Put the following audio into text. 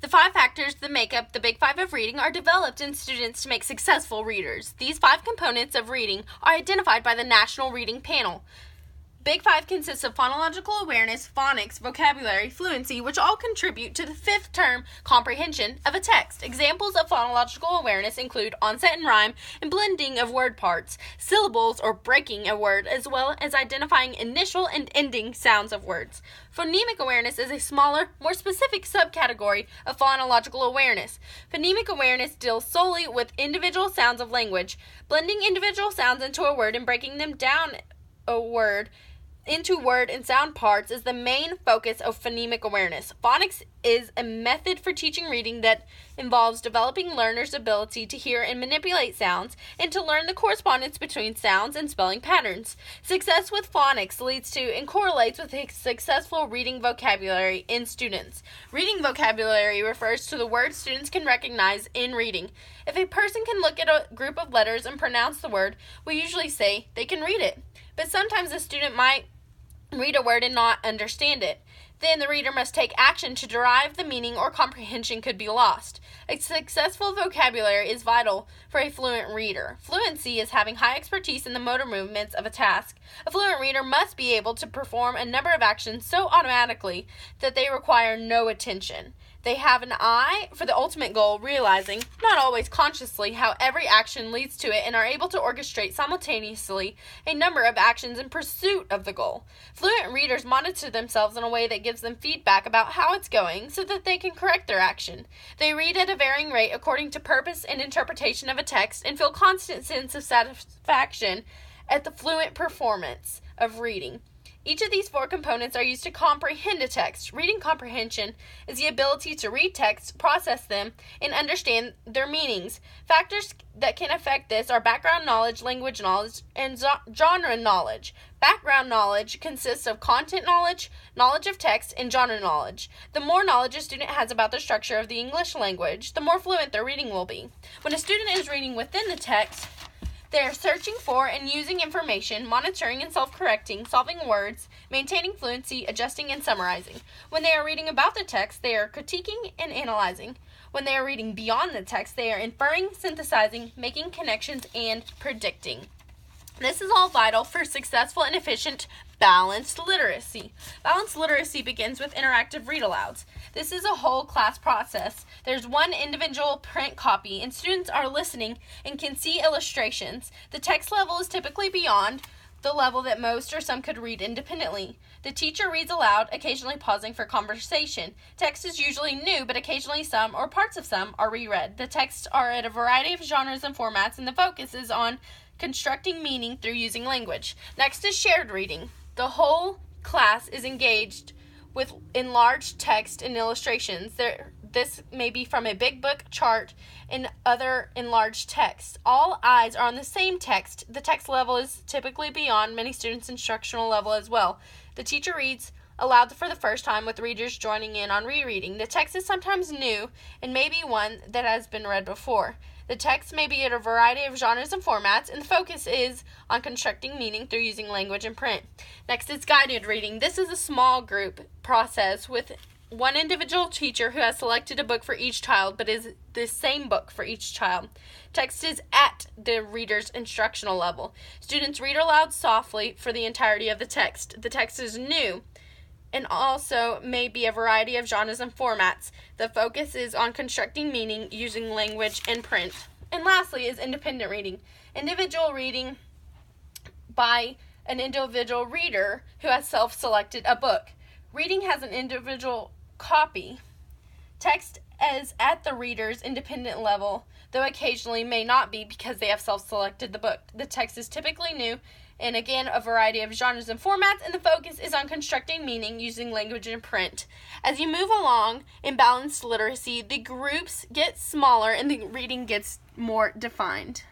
The 5 factors that make up the Big 5 of reading are developed in students to make successful readers. These 5 components of reading are identified by the National Reading Panel. Big 5 consists of phonological awareness, phonics, vocabulary, fluency, which all contribute to the 5th term comprehension of a text. Examples of phonological awareness include onset and rhyme and blending of word parts, syllables or breaking a word, as well as identifying initial and ending sounds of words. Phonemic awareness is a smaller, more specific subcategory of phonological awareness. Phonemic awareness deals solely with individual sounds of language. Blending individual sounds into a word and breaking them down a word into word and sound parts is the main focus of phonemic awareness. Phonics is a method for teaching reading that involves developing learners' ability to hear and manipulate sounds and to learn the correspondence between sounds and spelling patterns. Success with phonics leads to and correlates with a successful reading vocabulary in students. Reading vocabulary refers to the words students can recognize in reading. If a person can look at a group of letters and pronounce the word, we usually say they can read it. But sometimes a student might read a word and not understand it. Then the reader must take action to derive the meaning or comprehension could be lost. A successful vocabulary is vital for a fluent reader. Fluency is having high expertise in the motor movements of a task. A fluent reader must be able to perform a number of actions so automatically that they require no attention. They have an eye for the ultimate goal, realizing, not always consciously, how every action leads to it and are able to orchestrate simultaneously a number of actions in pursuit of the goal. Fluent readers monitor themselves in a way that gives them feedback about how it's going so that they can correct their action. They read at a varying rate according to purpose and interpretation of a text and feel constant sense of satisfaction at the fluent performance of reading. Each of these 4 components are used to comprehend a text. Reading comprehension is the ability to read texts, process them, and understand their meanings. Factors that can affect this are background knowledge, language knowledge, and genre knowledge. Background knowledge consists of content knowledge, knowledge of text, and genre knowledge. The more knowledge a student has about the structure of the English language, the more fluent their reading will be. When a student is reading within the text, they are searching for and using information, monitoring and self-correcting, solving words, maintaining fluency, adjusting, and summarizing. When they are reading about the text, they are critiquing and analyzing. When they are reading beyond the text, they are inferring, synthesizing, making connections, and predicting. This is all vital for successful and efficient balanced literacy. Balanced literacy begins with interactive read-alouds. This is a whole class process. There's one individual print copy, and students are listening and can see illustrations. The text level is typically beyond the level that most or some could read independently. The teacher reads aloud, occasionally pausing for conversation. Text is usually new, but occasionally some or parts of some are reread. The texts are at a variety of genres and formats, and the focus is on constructing meaning through using language. Next is shared reading. The whole class is engaged with enlarged text and illustrations. This may be from a big book, chart, and other enlarged text. All eyes are on the same text. The text level is typically beyond many students' instructional level as well. The teacher reads aloud for the first time with readers joining in on rereading. The text is sometimes new and may be one that has been read before. The text may be in a variety of genres and formats, and the focus is on constructing meaning through using language and print. Next is guided reading. This is a small group process with one individual teacher who has selected a book for each child, but is the same book for each child. Text is at the reader's instructional level. Students read aloud softly for the entirety of the text. The text is new and also may be a variety of genres and formats. The focus is on constructing meaning using language and print. And lastly is independent reading. Individual reading by an individual reader who has self-selected a book. Reading has an individual copy. Text is at the reader's independent level, though occasionally may not be because they have self-selected the book. The text is typically new and again a variety of genres and formats, and the focus is on constructing meaning using language and print. As you move along in balanced literacy, the groups get smaller and the reading gets more defined.